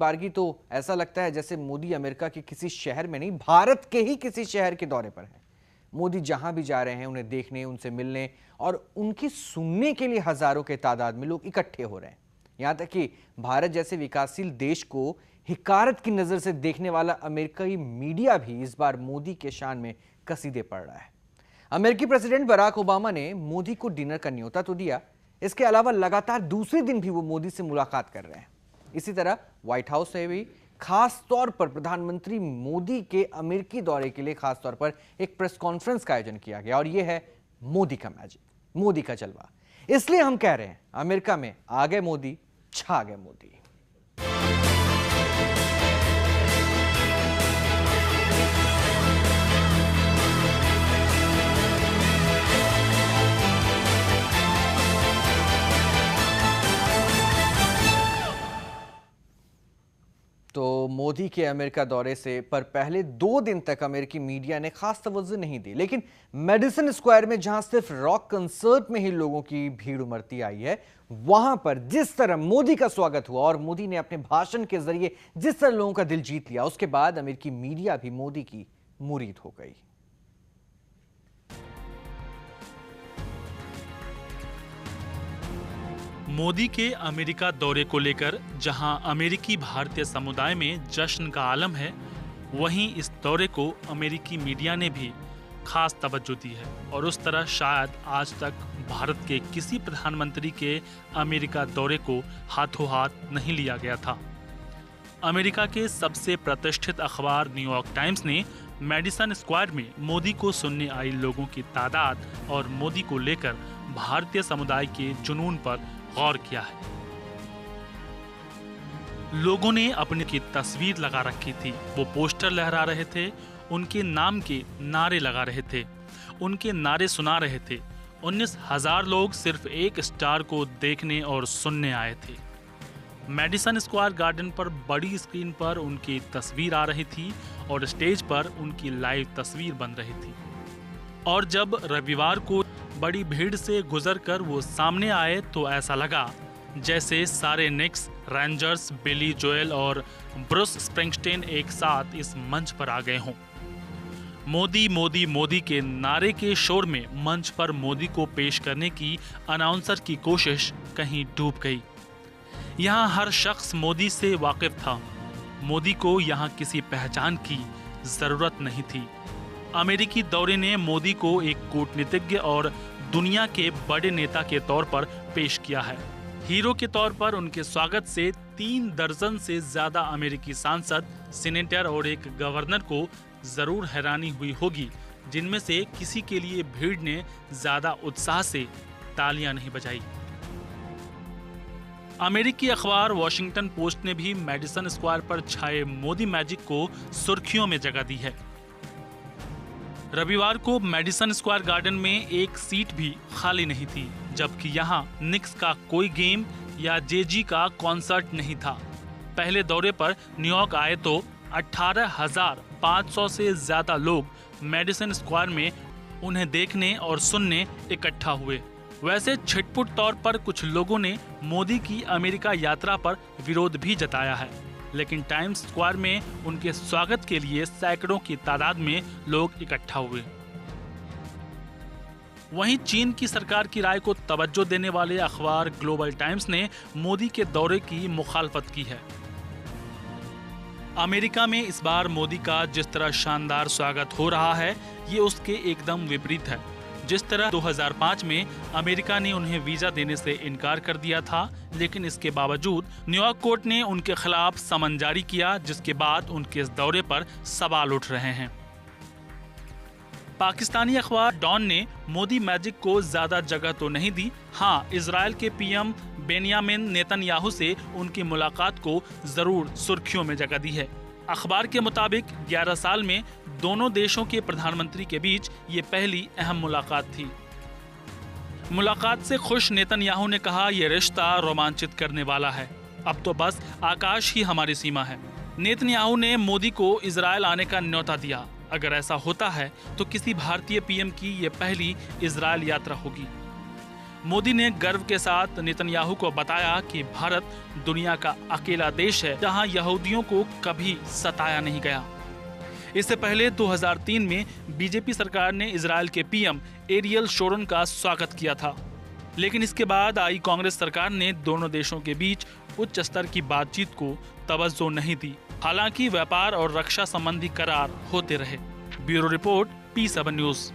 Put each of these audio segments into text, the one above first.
बारगी तो ऐसा लगता है जैसे मोदी अमेरिका के किसी शहर में नहीं, भारत के ही किसी शहर के दौरे पर है। मोदी जहां भी जा रहे हैं, उन्हें देखने, उनसे मिलने और उनकी सुनने के लिए हजारों के तादाद में लोग इकट्ठे हो रहे हैं। यहां तक कि भारत जैसे विकासशील देश को हिकारत की नजर से देखने वाला अमेरिकी मीडिया भी इस बार मोदी के शान में कसीदे पड़ रहा है। अमेरिकी प्रेसिडेंट बराक ओबामा ने मोदी को डिनर का न्योता तो दिया, इसके अलावा लगातार दूसरे दिन भी वो मोदी से मुलाकात कर रहे हैं। इसी तरह व्हाइट हाउस से भी खास तौर पर प्रधानमंत्री मोदी के अमेरिकी दौरे के लिए खास तौर पर एक प्रेस कॉन्फ्रेंस का आयोजन किया गया और यह है मोदी का मैजिक, मोदी का जलवा। इसलिए हम कह रहे हैं अमेरिका में आ गए मोदी, छा गए मोदी। तो मोदी के अमेरिका दौरे से पर पहले 2 दिन तक अमेरिकी मीडिया ने खास तवज्जो नहीं दी, लेकिन मेडिसन स्क्वायर में जहां सिर्फ रॉक कंसर्ट में ही लोगों की भीड़ उमड़ती आई है, वहां पर जिस तरह मोदी का स्वागत हुआ और मोदी ने अपने भाषण के जरिए जिस तरह लोगों का दिल जीत लिया, उसके बाद अमेरिकी मीडिया भी मोदी की मुरीद हो गई। मोदी के अमेरिका दौरे को लेकर जहां अमेरिकी भारतीय समुदाय में जश्न का आलम है, वहीं इस दौरे को अमेरिकी मीडिया ने भी खास तवज्जो दी है और उस तरह शायद आज तक भारत के किसी प्रधानमंत्री के अमेरिका दौरे को हाथों हाथ नहीं लिया गया था। अमेरिका के सबसे प्रतिष्ठित अखबार न्यूयॉर्क टाइम्स ने मेडिसन स्क्वायर में मोदी को सुनने आई लोगों की तादाद और मोदी को लेकर भारतीय समुदाय के जुनून पर गौर किया है। लोगों ने अपने की तस्वीर लगा रखी थी, वो पोस्टर लहरा रहे थे, उनके नाम के नारे लगा रहे थे, उनके नारे सुना रहे थे। 19,000 लोग सिर्फ एक स्टार को देखने और सुनने आए थे। मेडिसन स्क्वायर गार्डन पर बड़ी स्क्रीन पर उनकी तस्वीर आ रही थी और स्टेज पर उनकी लाइव तस्वीर बन रही थी। और जब रविवार को बड़ी भीड़ से गुजरकर वो सामने आए तो ऐसा लगा जैसे सारे निक्स, रेंजर्स, बिली जोएल और ब्रूस स्प्रिंगस्टीन एक साथ इस मंच पर आ गए हों। मोदी मोदी मोदी के नारे के शोर में मंच पर मोदी को पेश करने की अनाउंसर की कोशिश कहीं डूब गई। यहाँ हर शख्स मोदी से वाकिफ था। मोदी को यहाँ किसी पहचान की जरूरत नहीं थी। अमेरिकी दौरे ने मोदी को एक कूटनीतिज्ञ और दुनिया के बड़े नेता के तौर पर पेश किया है। हीरो के तौर पर उनके स्वागत से 3 दर्जन से ज्यादा अमेरिकी सांसद, सीनेटर और एक गवर्नर को जरूर हैरानी हुई होगी, जिनमें से किसी के लिए भीड़ ने ज्यादा उत्साह से तालियां नहीं बजाई। अमेरिकी अखबार वॉशिंगटन पोस्ट ने भी मेडिसन स्क्वायर पर छाए मोदी मैजिक को सुर्खियों में जगह दी है। रविवार को मेडिसन स्क्वायर गार्डन में एक सीट भी खाली नहीं थी, जबकि यहाँ निक्स का कोई गेम या जेजी का कॉन्सर्ट नहीं था। पहले दौरे पर न्यूयॉर्क आए तो 18,500 से ज्यादा लोग मेडिसन स्क्वायर में उन्हें देखने और सुनने इकट्ठा हुए। वैसे छिटपुट तौर पर कुछ लोगों ने मोदी की अमेरिका यात्रा पर विरोध भी जताया है, लेकिन टाइम्स स्क्वायर में उनके स्वागत के लिए सैकड़ों की तादाद में लोग इकट्ठा हुए। वहीं चीन की सरकार की राय को तवज्जो देने वाले अखबार ग्लोबल टाइम्स ने मोदी के दौरे की मुखालफत की है। अमेरिका में इस बार मोदी का जिस तरह शानदार स्वागत हो रहा है, ये उसके एकदम विपरीत है। जिस तरह 2005 में अमेरिका ने उन्हें वीजा देने से इनकार कर दिया था, लेकिन इसके बावजूद न्यूयॉर्क कोर्ट ने उनके खिलाफ समन जारी किया, जिसके बाद उनके इस दौरे पर सवाल उठ रहे हैं। पाकिस्तानी अखबार डॉन ने मोदी मैजिक को ज्यादा जगह तो नहीं दी। हाँ, इजराइल के पीएम बेनियामिन नेतन्याहू से उनकी मुलाकात को जरूर सुर्खियों में जगह दी है। अखबार के मुताबिक 11 साल में दोनों देशों के प्रधानमंत्री के बीच ये पहली अहम मुलाकात थी। मुलाकात से खुश नेतन्याहू ने कहा, यह रिश्ता रोमांचित करने वाला है, अब तो बस आकाश ही हमारी सीमा है। नेतन्याहू ने मोदी को इजराइल आने का न्योता दिया। अगर ऐसा होता है तो किसी भारतीय पीएम की ये पहली इजराइल यात्रा होगी। मोदी ने गर्व के साथ नेतन्याहू को बताया कि भारत दुनिया का अकेला देश है जहां यहूदियों को कभी सताया नहीं गया। इससे पहले 2003 में बीजेपी सरकार ने इजरायल के पीएम एरियल शोरन का स्वागत किया था, लेकिन इसके बाद आई कांग्रेस सरकार ने दोनों देशों के बीच उच्च स्तर की बातचीत को तवज्जो नहीं दी। हालांकि व्यापार और रक्षा संबंधी करार होते रहे। Bureau report, P7 news.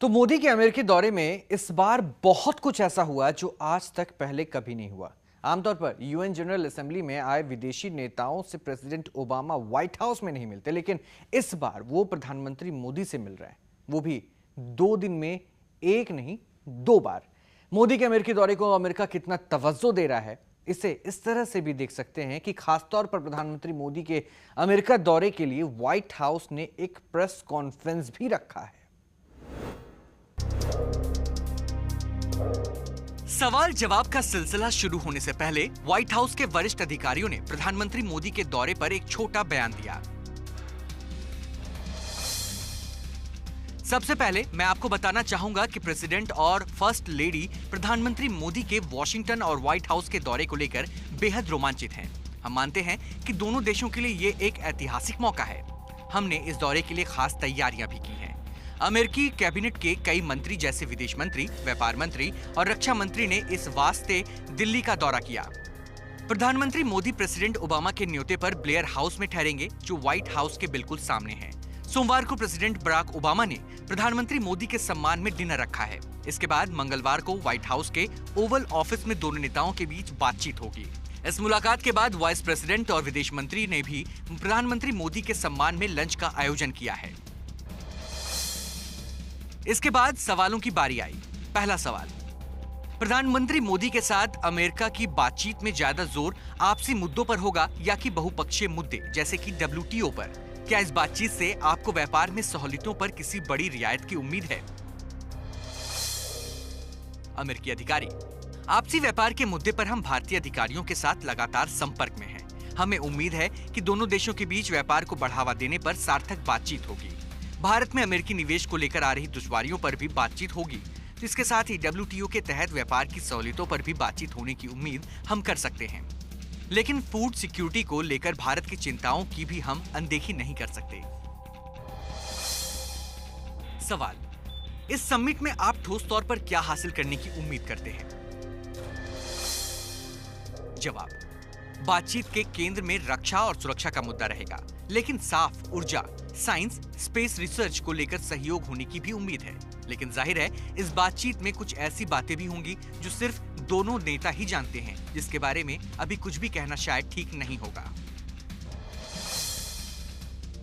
तो मोदी के अमेरिकी दौरे में इस बार बहुत कुछ ऐसा हुआ जो आज तक पहले कभी नहीं हुआ। आमतौर पर यूएन जनरल असेंबली में आए विदेशी नेताओं से प्रेसिडेंट ओबामा व्हाइट हाउस में नहीं मिलते, लेकिन इस बार वो प्रधानमंत्री मोदी से मिल रहे हैं, वो भी 2 दिन में एक नहीं 2 बार। मोदी के अमेरिकी दौरे को अमेरिका कितना तवज्जो दे रहा है, इसे इस तरह से भी देख सकते हैं कि खासतौर पर प्रधानमंत्री मोदी के अमेरिका दौरे के लिए व्हाइट हाउस ने एक प्रेस कॉन्फ्रेंस भी रखा है। सवाल जवाब का सिलसिला शुरू होने से पहले व्हाइट हाउस के वरिष्ठ अधिकारियों ने प्रधानमंत्री मोदी के दौरे पर एक छोटा बयान दिया। सबसे पहले मैं आपको बताना चाहूंगा कि प्रेसिडेंट और फर्स्ट लेडी प्रधानमंत्री मोदी के वॉशिंगटन और व्हाइट हाउस के दौरे को लेकर बेहद रोमांचित हैं। हम मानते हैं कि दोनों देशों के लिए ये एक ऐतिहासिक मौका है। हमने इस दौरे के लिए खास तैयारियां भी की हैं। अमेरिकी कैबिनेट के कई मंत्री जैसे विदेश मंत्री, व्यापार मंत्री और रक्षा मंत्री ने इस वास्ते दिल्ली का दौरा किया। प्रधानमंत्री मोदी प्रेसिडेंट ओबामा के न्योते पर ब्लेयर हाउस में ठहरेंगे, जो व्हाइट हाउस के बिल्कुल सामने है। सोमवार को प्रेसिडेंट बराक ओबामा ने प्रधानमंत्री मोदी के सम्मान में डिनर रखा है। इसके बाद मंगलवार को व्हाइट हाउस के ओवल ऑफिस में दोनों नेताओं के बीच बातचीत होगी। इस मुलाकात के बाद वाइस प्रेसिडेंट और विदेश मंत्री ने भी प्रधानमंत्री मोदी के सम्मान में लंच का आयोजन किया है। इसके बाद सवालों की बारी आई। पहला सवाल, प्रधानमंत्री मोदी के साथ अमेरिका की बातचीत में ज्यादा जोर आपसी मुद्दों पर होगा या कि बहुपक्षीय मुद्दे जैसे कि WTO पर? क्या इस बातचीत से आपको व्यापार में सहूलियतों पर किसी बड़ी रियायत की उम्मीद है? अमेरिकी अधिकारी, आपसी व्यापार के मुद्दे पर हम भारतीय अधिकारियों के साथ लगातार संपर्क में हैं। हमें उम्मीद है कि दोनों देशों के बीच व्यापार को बढ़ावा देने पर सार्थक बातचीत होगी। भारत में अमेरिकी निवेश को लेकर आ रही दुश्वारियों पर भी बातचीत होगी। तो इसके साथ ही WTO के तहत व्यापार की सहूलियतों पर भी बातचीत होने की उम्मीद हम कर सकते हैं। लेकिन फूड सिक्योरिटी को लेकर भारत की चिंताओं की भी हम अनदेखी नहीं कर सकते। सवाल, इस समिट में आप ठोस तौर पर क्या हासिल करने की उम्मीद करते हैं? जवाब, बातचीत के केंद्र में रक्षा और सुरक्षा का मुद्दा रहेगा, लेकिन साफ ऊर्जा, साइंस, स्पेस रिसर्च को लेकर सहयोग होने की भी उम्मीद है। लेकिन जाहिर है इस बातचीत में कुछ ऐसी बातें भी होंगी जो सिर्फ दोनों नेता ही जानते हैं, जिसके बारे में अभी कुछ भी कहना शायद ठीक नहीं होगा।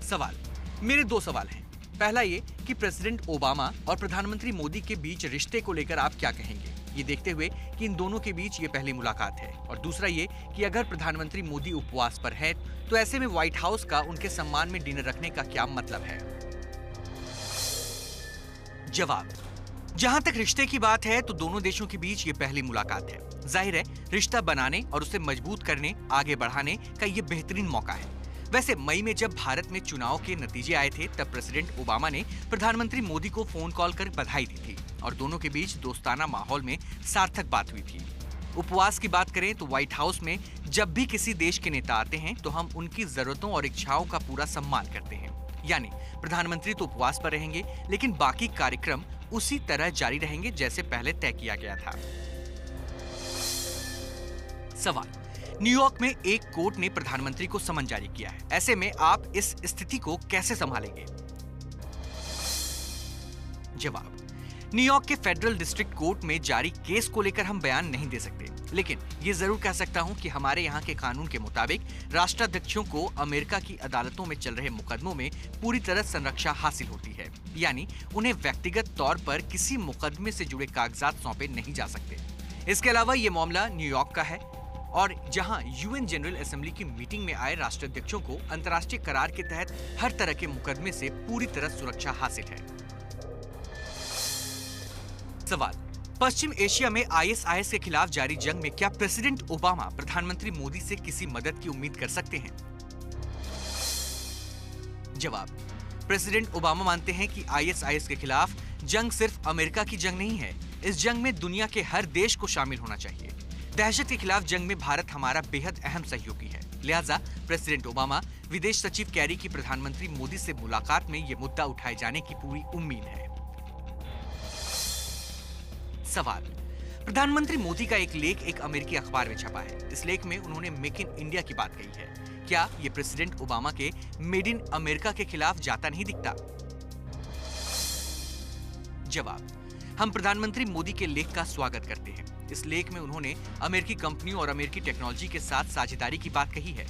सवाल, मेरे 2 सवाल हैं। पहला ये कि प्रेसिडेंट ओबामा और प्रधानमंत्री मोदी के बीच रिश्ते को लेकर आप क्या कहेंगे, ये देखते हुए कि इन दोनों के बीच ये पहली मुलाकात है। और दूसरा ये कि अगर प्रधानमंत्री मोदी उपवास पर है तो ऐसे में व्हाइट हाउस का उनके सम्मान में डिनर रखने का क्या मतलब है? जवाब, जहां तक रिश्ते की बात है तो दोनों देशों के बीच ये पहली मुलाकात है। जाहिर है रिश्ता बनाने और उसे मजबूत करने, आगे बढ़ाने का ये बेहतरीन मौका है। वैसे मई में जब भारत में चुनाव के नतीजे आए थे तब प्रेसिडेंट ओबामा ने प्रधानमंत्री मोदी को फोन कॉल कर बधाई दी थी और दोनों के बीच दोस्ताना माहौल में सार्थक बात हुई थी। उपवास की बात करें तो व्हाइट हाउस में जब भी किसी देश के नेता आते हैं तो हम उनकी जरूरतों और इच्छाओं का पूरा सम्मान करते हैं। यानी प्रधानमंत्री तो उपवास पर रहेंगे, लेकिन बाकी कार्यक्रम उसी तरह जारी रहेंगे जैसे पहले तय किया गया था। सवाल, न्यूयॉर्क में एक कोर्ट ने प्रधानमंत्री को समन जारी किया है। ऐसे में आप इस स्थिति को कैसे संभालेंगे? जवाब, न्यूयॉर्क के फेडरल डिस्ट्रिक्ट कोर्ट में जारी केस को लेकर हम बयान नहीं दे सकते, लेकिन ये जरूर कह सकता हूं कि हमारे यहाँ के कानून के मुताबिक राष्ट्राध्यक्षों को अमेरिका की अदालतों में चल रहे मुकदमों में पूरी तरह संरक्षा हासिल होती है। यानी उन्हें व्यक्तिगत तौर पर किसी मुकदमे से जुड़े कागजात सौंपे नहीं जा सकते। इसके अलावा ये मामला न्यूयॉर्क का है और जहां यूएन जनरल असेंबली की मीटिंग में आए राष्ट्राध्यक्षों को अंतर्राष्ट्रीय करार के तहत हर तरह के मुकदमे से पूरी तरह सुरक्षा हासिल है। सवाल, पश्चिम एशिया में ISIS के खिलाफ जारी जंग में क्या प्रेसिडेंट ओबामा प्रधानमंत्री मोदी से किसी मदद की उम्मीद कर सकते हैं? जवाब, प्रेसिडेंट ओबामा मानते हैं कि ISIS के खिलाफ जंग सिर्फ अमेरिका की जंग नहीं है, इस जंग में दुनिया के हर देश को शामिल होना चाहिए। दहशत के खिलाफ जंग में भारत हमारा बेहद अहम सहयोगी है। लिहाजा प्रेसिडेंट ओबामा, विदेश सचिव कैरी की प्रधानमंत्री मोदी से मुलाकात में ये मुद्दा उठाए जाने की पूरी उम्मीद है। सवाल: प्रधानमंत्री मोदी का एक लेख एक अमेरिकी अखबार में छपा है। इस लेख में उन्होंने मेक इन इंडिया की बात कही है। क्या ये प्रेसिडेंट ओबामा के मेड इन अमेरिका के खिलाफ जाता नहीं दिखता? जवाब: हम प्रधानमंत्री मोदी के लेख का स्वागत करते हैं। इस लेख में उन्होंने अमेरिकी कंपनियों और अमेरिकी टेक्नोलॉजी के साथ साझेदारी की बात कही है।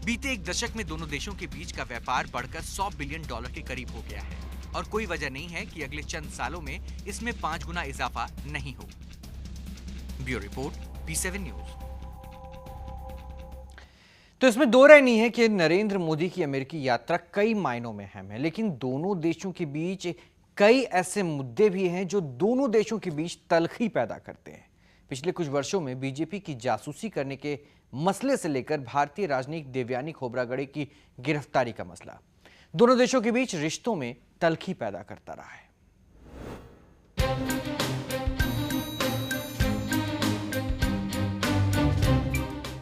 बीते एक दशक में दोनों देशों के बीच का व्यापार बढ़कर $100 बिलियन के करीब हो गया है और कोई वजह नहीं है कि अगले चंद सालों में इसमें 5 गुना इजाफा नहीं हो। Bureau report, P7 news. तो इसमें दो राय नहीं है कि नरेंद्र मोदी की अमेरिकी यात्रा कई मायनों में अहम है, लेकिन दोनों देशों के बीच कई ऐसे मुद्दे भी हैं जो दोनों देशों के बीच तलखी पैदा करते हैं। पिछले कुछ वर्षों में बीजेपी की जासूसी करने के मसले से लेकर भारतीय राजनीतिक देवयानी खोब्रागड़े की गिरफ्तारी का मसला दोनों देशों के बीच रिश्तों में तलखी पैदा करता रहा है।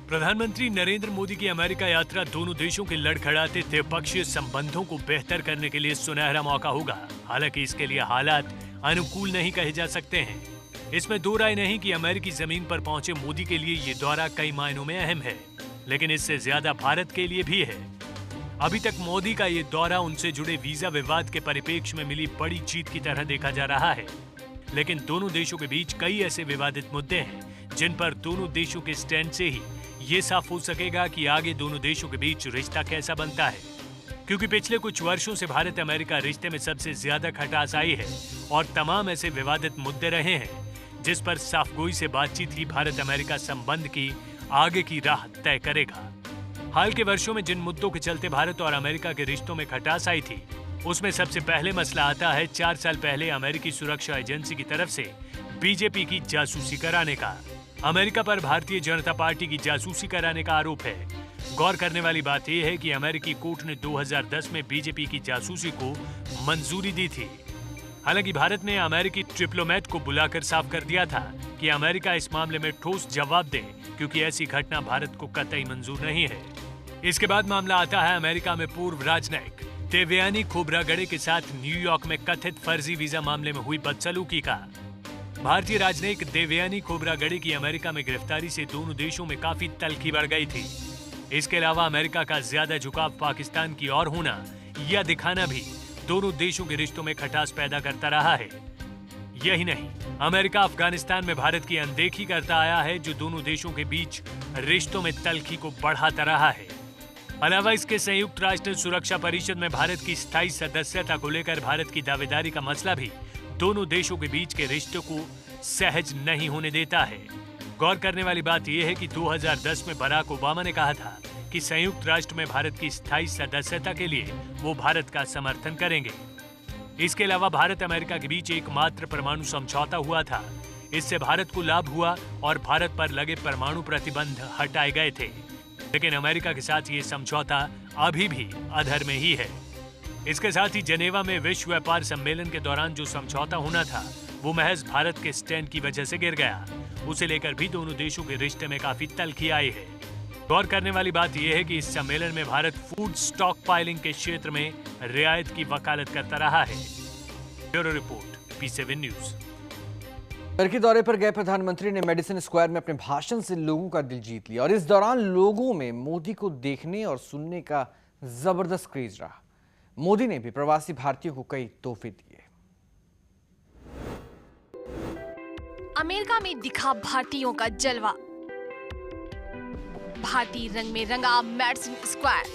प्रधानमंत्री नरेंद्र मोदी की अमेरिका यात्रा दोनों देशों के लड़खड़ाते द्विपक्षीय संबंधों को बेहतर करने के लिए सुनहरा मौका होगा। हालांकि इसके लिए हालात अनुकूल नहीं कहे जा सकते हैं। इसमें दो राय नहीं कि अमेरिकी जमीन पर पहुंचे मोदी के लिए ये दौरा कई मायनों में अहम है, लेकिन इससे ज्यादा भारत के लिए भी है। अभी तक मोदी का ये दौरा उनसे जुड़े वीजा विवाद के परिप्रेक्ष्य में मिली बड़ी जीत की तरह देखा जा रहा है, लेकिन दोनों देशों के बीच कई ऐसे विवादित मुद्दे हैं जिन पर दोनों देशों के स्टैंड से ही ये साफ हो सकेगा कि आगे दोनों देशों के बीच रिश्ता कैसा बनता है। क्योंकि पिछले कुछ वर्षों से भारत अमेरिका रिश्ते में सबसे ज्यादा खटास आई है और तमाम ऐसे विवादित मुद्दे रहे हैं जिस पर साफगोई से बातचीत ही भारत अमेरिका संबंध की आगे की राह तय करेगा। हाल के वर्षों में जिन मुद्दों के चलते भारत और अमेरिका के रिश्तों में खटास आई थी, उसमें सबसे पहले मसला आता है 4 साल पहले अमेरिकी सुरक्षा एजेंसी की तरफ से बीजेपी की जासूसी कराने का। अमेरिका पर भारतीय जनता पार्टी की जासूसी कराने का आरोप है। गौर करने वाली बात यह है कि अमेरिकी कोर्ट ने 2010 में बीजेपी की जासूसी को मंजूरी दी थी। हालांकि भारत ने अमेरिकी डिप्लोमेट को बुलाकर साफ कर दिया था कि अमेरिका इस मामले में ठोस जवाब दे, क्योंकि ऐसी घटना भारत को कतई मंजूर नहीं है। इसके बाद मामला आता है अमेरिका में पूर्व राजनयिक देवयानी खोब्रागड़े के साथ न्यूयॉर्क में कथित फर्जी वीजा मामले में हुई बदसलूकी का। भारतीय राजनयिक देवयानी खोब्रागड़े की अमेरिका में गिरफ्तारी से दोनों देशों में काफी तलखी बढ़ गई थी। इसके अलावा अमेरिका का ज्यादा झुकाव पाकिस्तान की ओर होना या दिखाना भी दोनों देशों के रिश्तों में खटास पैदा करता रहा है। यही नहीं, अमेरिका अफगानिस्तान में भारत की अनदेखी करता आया है, जो दोनों देशों के बीच रिश्तों में तलखी को बढ़ाता रहा है। अलावा इसके संयुक्त राष्ट्र सुरक्षा परिषद में भारत की स्थायी सदस्यता को लेकर भारत की दावेदारी का मसला भी दोनों देशों के बीच के रिश्तों को सहज नहीं होने देता है। गौर करने वाली बात यह है कि 2010 में बराक ओबामा ने कहा था कि संयुक्त राष्ट्र में भारत की स्थायी सदस्यता के लिए वो भारत का समर्थन करेंगे। इसके अलावा भारत अमेरिका के बीच एकमात्र परमाणु समझौता हुआ था। इससे भारत को लाभ हुआ और भारत पर लगे परमाणु प्रतिबंध हटाए गए थे, लेकिन अमेरिका के साथ ये समझौता अभी भी अधर में ही है। इसके साथ ही जेनेवा में विश्व व्यापार सम्मेलन के दौरान जो समझौता होना था, वो महज भारत के स्टैंड की वजह से गिर गया। उसे लेकर भी दोनों देशों के रिश्ते में काफी तलखी आई है। गौर करने वाली बात यह है कि इस सम्मेलन में भारत फूड स्टॉक पाइलिंग के क्षेत्र में रियायत की वकालत करता रहा है। Bureau report, P7 news. Turkey दौरे पर गए प्रधानमंत्री ने मेडिसन स्क्वायर में अपने भाषण से लोगों का दिल जीत लिया और इस दौरान लोगों में मोदी को देखने और सुनने का जबरदस्त क्रेज रहा। मोदी ने भी प्रवासी भारतीयों को कई तोहफे दिए। अमेरिका में दिखा भारतीयों का जलवा। भारतीय रंग में रंगा मेडिसन स्क्वायर।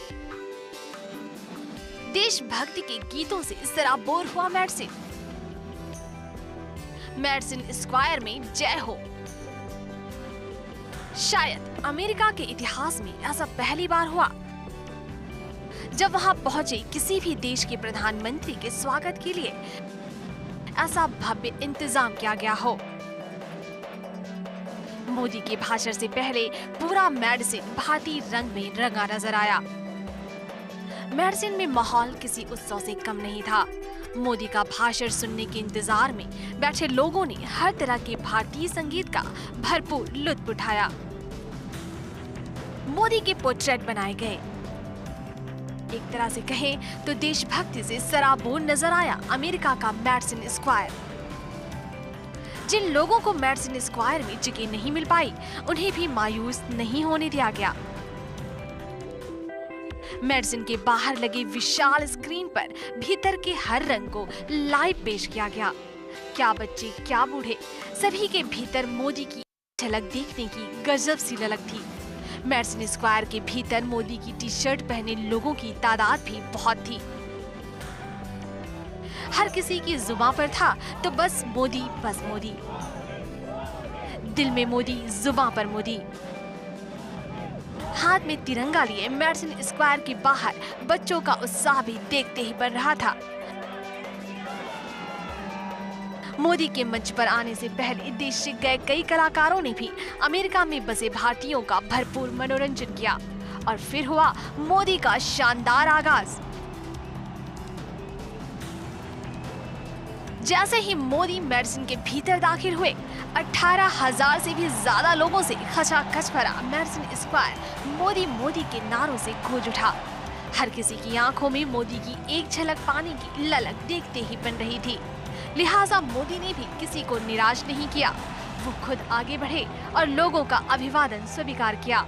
देशभक्ति के गीतों से सराबोर हुआ मेडिसन स्क्वायर में जय हो। शायद अमेरिका के इतिहास में ऐसा पहली बार हुआ जब वहां पहुंचे किसी भी देश के प्रधानमंत्री के स्वागत के लिए ऐसा भव्य इंतजाम किया गया हो। मोदी के भाषण से पहले पूरा मेडिसन भारतीय रंग में रंगा नजर आया। मेडिसन में माहौल किसी उत्सव से कम नहीं था। मोदी का भाषण सुनने के इंतजार में बैठे लोगों ने हर तरह के भारतीय संगीत का भरपूर लुत्फ उठाया। मोदी के पोर्ट्रेट बनाए गए। एक तरह से कहें तो देशभक्ति से सराबोर नजर आया अमेरिका का मैडिसन स्क्वायर। जिन लोगों को मैडिसन स्क्वायर में जगह नहीं मिल पाई, उन्हें भी मायूस नहीं होने दिया गया। मैडिसन के बाहर लगे विशाल स्क्रीन पर भीतर के हर रंग को लाइव पेश किया गया। क्या बच्चे क्या बूढ़े, सभी के भीतर मोदी की झलक देखने की गजब सी ललक थी। मैडिसन स्क्वायर के भीतर मोदी की टी शर्ट पहने लोगों की तादाद भी बहुत थी। हर किसी की जुबान पर था तो बस मोदी, दिल में मोदी, जुबान पर मोदी। हाथ में तिरंगा लिए मैडिसन स्क्वायर के बाहर बच्चों का उत्साह भी देखते ही बढ़ रहा था। मोदी के मंच पर आने से पहले देश से गए कई कलाकारों ने भी अमेरिका में बसे भारतीयों का भरपूर मनोरंजन किया और फिर हुआ मोदी का शानदार आगाज। जैसे ही मोदी मैडिसन के भीतर दाखिल हुए, 18,000 से भी ज्यादा लोगों से खचाखच भरा मैडिसन स्क्वायर मोदी मोदी के नारों से गूंज उठा। हर किसी की आंखों में मोदी की एक झलक पाने की ललक देखते ही बन रही थी। लिहाजा मोदी ने भी किसी को निराश नहीं किया। वो खुद आगे बढ़े और लोगों का अभिवादन स्वीकार किया।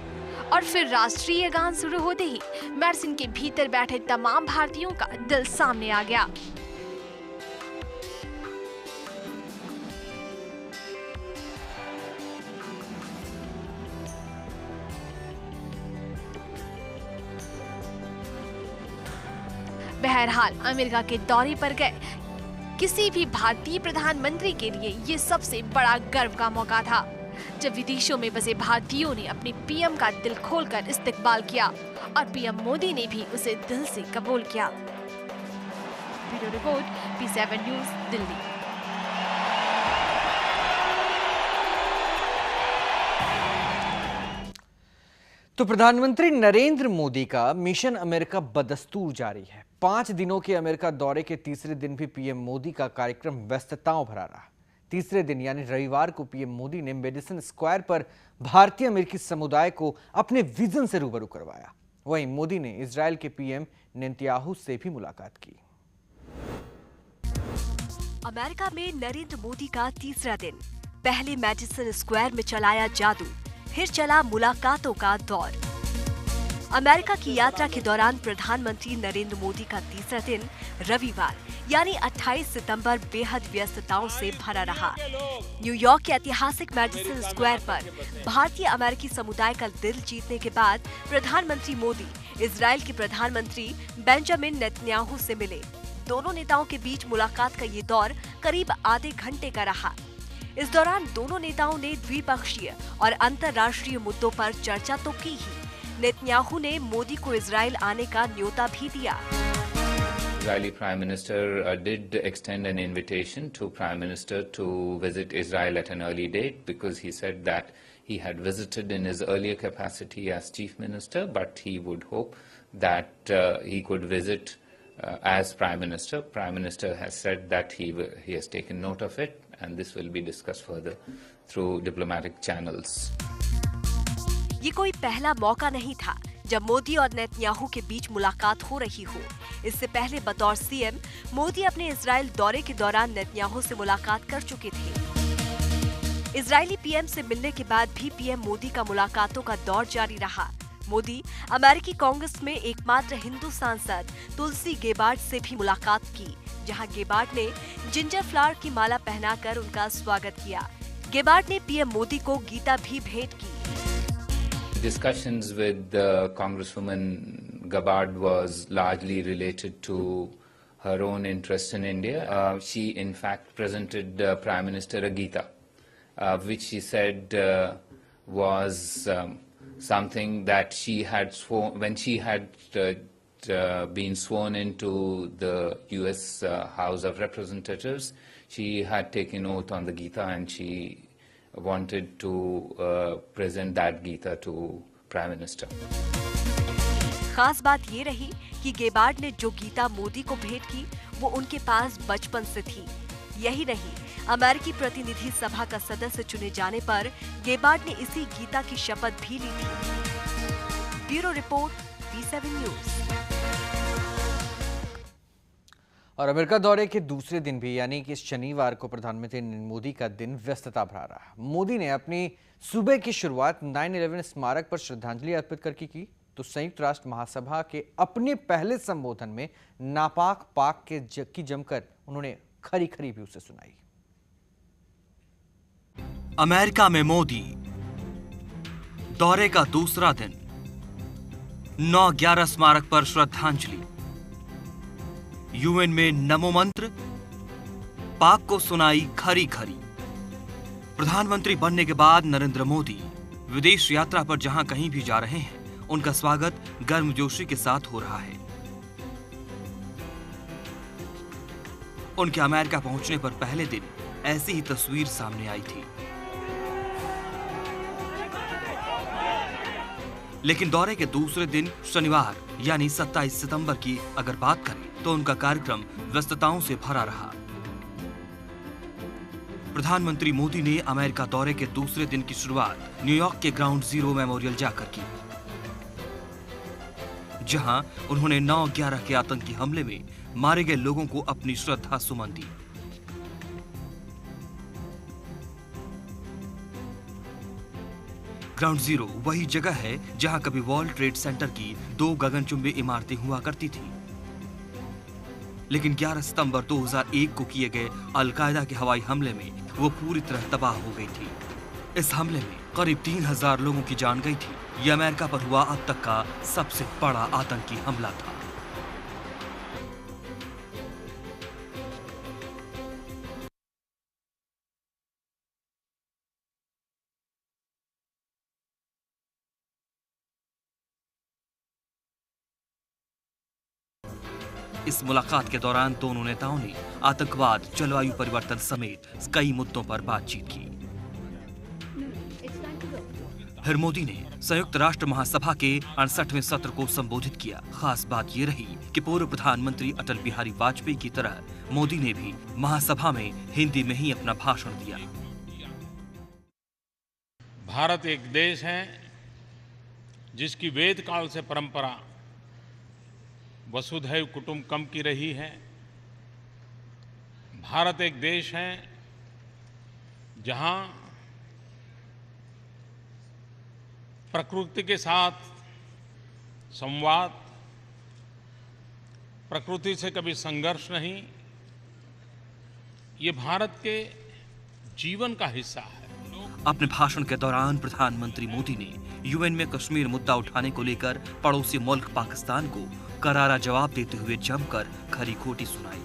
और फिर राष्ट्रीय गान शुरू होते ही मैडिसन के भीतर बैठे तमाम भारतीयों का दिल सामने आ गया। बहरहाल अमेरिका के दौरे पर गए किसी भी भारतीय प्रधानमंत्री के लिए ये सबसे बड़ा गर्व का मौका था, जब विदेशों में बसे भारतीयों ने अपने पीएम का दिल खोलकर इस्तकबाल किया और पीएम मोदी ने भी उसे दिल से कबूल किया। Bureau report, P7 news, Delhi. तो प्रधानमंत्री नरेंद्र मोदी का मिशन अमेरिका बदस्तूर जारी है। 5 दिनों के अमेरिका दौरे के तीसरे दिन भी पीएम मोदी का कार्यक्रम व्यस्तताओं भरा रहा। तीसरे दिन यानी रविवार को पीएम मोदी ने मैडिसन स्क्वायर पर भारतीय अमेरिकी समुदाय को अपने विजन से रूबरू करवाया। वहीं मोदी ने इजरायल के पीएम नेतन्याहू से भी मुलाकात की। अमेरिका में नरेंद्र मोदी का तीसरा दिन। पहले मैडिसन स्क्वायर में चलाया जादू, फिर चला मुलाकातों का दौर। अमेरिका की यात्रा के दौरान प्रधानमंत्री नरेंद्र मोदी का तीसरा दिन रविवार यानी 28 सितंबर बेहद व्यस्तताओं से भरा रहा। न्यूयॉर्क के ऐतिहासिक मैडिसन स्क्वायर पर भारतीय अमेरिकी समुदाय का दिल जीतने के बाद प्रधानमंत्री मोदी इजरायल के प्रधानमंत्री बेंजामिन नेतन्याहू से मिले। दोनों नेताओं के बीच मुलाकात का ये दौर करीब आधे घंटे का रहा। इस दौरान दोनों नेताओं ने द्विपक्षीय और अंतर्राष्ट्रीय मुद्दों पर चर्चा तो की ही, नेतन्याहू ने मोदी को इजरायल आने का न्योता भी दिया। Israeli Prime Minister did extend an invitation to Prime Minister to visit Israel at an early date because he said that he had visited in his earlier capacity as Chief Minister, but he would hope that he could visit as Prime Minister. Prime Minister has said that he has taken note of it, and this will be discussed further through diplomatic channels. ये कोई पहला मौका नहीं था जब मोदी और Netanyahu के बीच मुलाकात हो रही हो। इससे पहले बतौर सीएम मोदी अपने इजरायल दौरे के दौरान नेतन्याहू से मुलाकात कर चुके थे। इजरायली पीएम से मिलने के बाद भी पीएम मोदी का मुलाकातों का दौर जारी रहा। मोदी अमेरिकी कांग्रेस में एकमात्र हिंदू सांसद तुलसी गेबार्ड से भी मुलाकात की, जहां गेबार्ड ने जिंजर फ्लावर की माला पहनाकर उनका स्वागत किया। गेबार्ड ने पीएम मोदी को गीता भी भेंट की। Discussions with Congresswoman Gabbard was largely related to her own interest in India. She in fact presented Prime Minister a Gita, which she said was something that she had sworn when she had been sworn into the US House of Representatives. She had taken oath on the Gita and she wanted to present that Gita to Prime Minister. खास बात ये रही कि गेबार्ड ने जो गीता मोदी को भेंट की वो उनके पास बचपन से थी। यही नहीं, अमेरिकी प्रतिनिधि सभा का सदस्य चुने जाने पर गेबार्ड ने इसी गीता की शपथ भी ली थी। Bureau report, V7 news. और अमेरिका दौरे के दूसरे दिन भी यानी कि इस शनिवार को प्रधानमंत्री मोदी का दिन व्यस्तता भरा रहा। मोदी ने अपनी सुबह की शुरुआत 9/11 स्मारक पर श्रद्धांजलि अर्पित करके की, तो संयुक्त राष्ट्र महासभा के अपने पहले संबोधन में नापाक पाक की जमकर उन्होंने खरी खरी भी उसे सुनाई। अमेरिका में मोदी दौरे का दूसरा दिन, 9/11 स्मारक पर श्रद्धांजलि, यूएन में नमो मंत्र, पाक को सुनाई खरी खरी। प्रधानमंत्री बनने के बाद नरेंद्र मोदी विदेश यात्रा पर जहां कहीं भी जा रहे हैं, उनका स्वागत गर्मजोशी के साथ हो रहा है। उनके अमेरिका पहुंचने पर पहले दिन ऐसी ही तस्वीर सामने आई थी। लेकिन दौरे के दूसरे दिन शनिवार यानी 27 सितंबर की अगर बात करें तो उनका कार्यक्रम व्यस्तताओं से भरा रहा। प्रधानमंत्री मोदी ने अमेरिका दौरे के दूसरे दिन की शुरुआत न्यूयॉर्क के ग्राउंड जीरो मेमोरियल जाकर की, जहां उन्होंने 9/11 के आतंकी हमले में मारे गए लोगों को अपनी श्रद्धा सुमन दी। ग्राउंड जीरो वही जगह है जहां कभी वर्ल्ड ट्रेड सेंटर की 2 गगनचुंबी इमारतें हुआ करती थी। लेकिन 11 सितंबर 2001 को किए गए अलकायदा के हवाई हमले में वो पूरी तरह तबाह हो गई थी। इस हमले में करीब 3000 लोगों की जान गई थी। ये अमेरिका पर हुआ अब तक का सबसे बड़ा आतंकी हमला था। इस मुलाकात के दौरान दोनों नेताओं ने आतंकवाद, जलवायु परिवर्तन समेत कई मुद्दों पर बातचीत की। फिर मोदी ने संयुक्त राष्ट्र महासभा के 68वें सत्र को संबोधित किया। खास बात ये रही कि पूर्व प्रधानमंत्री अटल बिहारी वाजपेयी की तरह मोदी ने भी महासभा में हिंदी में ही अपना भाषण दिया। भारत एक देश है जिसकी वेद काल से परंपरा वसुधैव कुटुंबकम की रही है। भारत एक देश है जहां प्रकृति के साथ संवाद, प्रकृति से कभी संघर्ष नहीं, ये भारत के जीवन का हिस्सा है। अपने भाषण के दौरान प्रधानमंत्री मोदी ने यूएन में कश्मीर मुद्दा उठाने को लेकर पड़ोसी मुल्क पाकिस्तान को करारा जवाब देते हुए जमकर खरी खोटी सुनाई।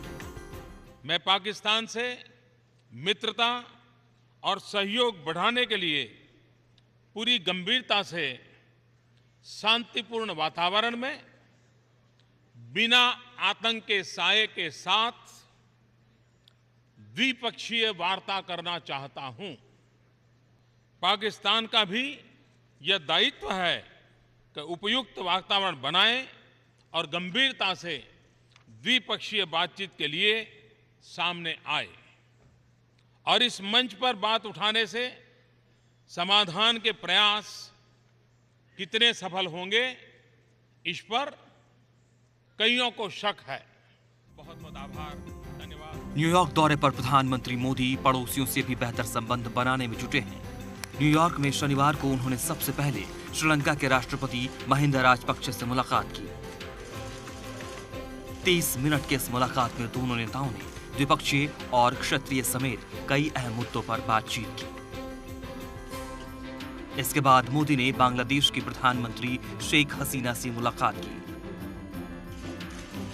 मैं पाकिस्तान से मित्रता और सहयोग बढ़ाने के लिए पूरी गंभीरता से शांतिपूर्ण वातावरण में बिना आतंक के साये के साथ द्विपक्षीय वार्ता करना चाहता हूं। पाकिस्तान का भी यह दायित्व है कि उपयुक्त वातावरण बनाएं और गंभीरता से द्विपक्षीय बातचीत के लिए सामने आए। और इस मंच पर बात उठाने से समाधान के प्रयास कितने सफल होंगे, इस पर कईयों को शक है। बहुत बहुत आभार, धन्यवाद। न्यूयॉर्क दौरे पर प्रधानमंत्री मोदी पड़ोसियों से भी बेहतर संबंध बनाने में जुटे हैं। न्यूयॉर्क में शनिवार को उन्होंने सबसे पहले श्रीलंका के राष्ट्रपति महिंदा राजपक्षे से मुलाकात की। 30 मिनट की इस मुलाकात में दोनों नेताओं ने द्विपक्षीय और क्षेत्रीय समेत कई अहम मुद्दों पर बातचीत की। इसके बाद मोदी ने बांग्लादेश की प्रधानमंत्री शेख हसीना से मुलाकात की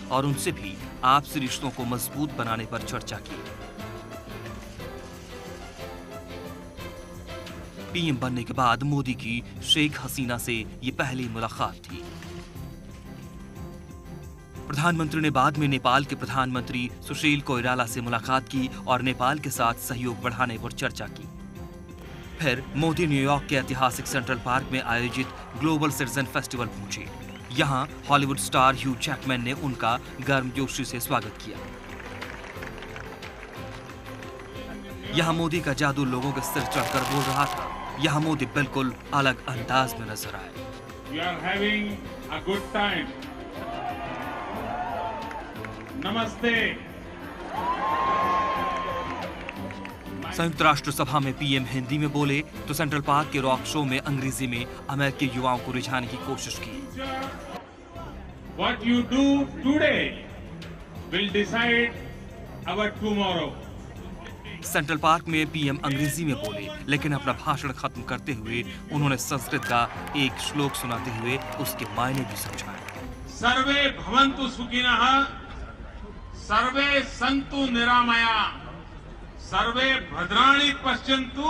और उनसे भी आपसी रिश्तों को मजबूत बनाने पर चर्चा की। पीएम बनने के बाद मोदी की शेख हसीना से ये पहली मुलाकात थी। प्रधानमंत्री ने बाद में नेपाल के प्रधानमंत्री सुशील कोइराला से मुलाकात की और नेपाल के साथ सहयोग बढ़ाने पर चर्चा की। फिर मोदी न्यूयॉर्क के ऐतिहासिक सेंट्रल पार्क में आयोजित ग्लोबल सिटीजन फेस्टिवल पहुंचे। यहां हॉलीवुड स्टार ह्यू जैकमैन ने उनका गर्मजोशी से स्वागत किया। यहाँ मोदी का जादू लोगों के सिर चढ़कर बोल रहा था। यहाँ मोदी बिल्कुल अलग अंदाज में नजर आए। You are having a good time. नमस्ते। संयुक्त राष्ट्र सभा में पीएम हिंदी में बोले तो सेंट्रल पार्क के रॉक शो में अंग्रेजी में अमेरिकी युवाओं को रिझाने की कोशिश की। What you do today will decide our tomorrow. Central park में पीएम अंग्रेजी में बोले, लेकिन अपना भाषण खत्म करते हुए उन्होंने संस्कृत का एक श्लोक सुनाते हुए उसके मायने भी समझाए। सर्वे भवन्तु सुखिनः, सर्वे सन्तु निरामया, सर्वे भद्राणि पश्यन्तु,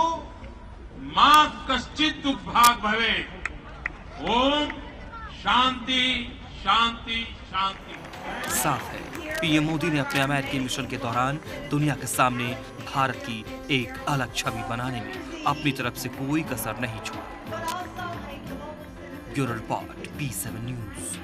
मा कश्चित् दुःखभाग् भवेत्। ओम शांति शांति शांति। साफ है, पीएम मोदी ने अपने अमेरिकी मिशन के दौरान दुनिया के सामने भारत की एक अलग छवि बनाने में अपनी तरफ से कोई कसर नहीं छोड़ी। Bureau report, P7 news.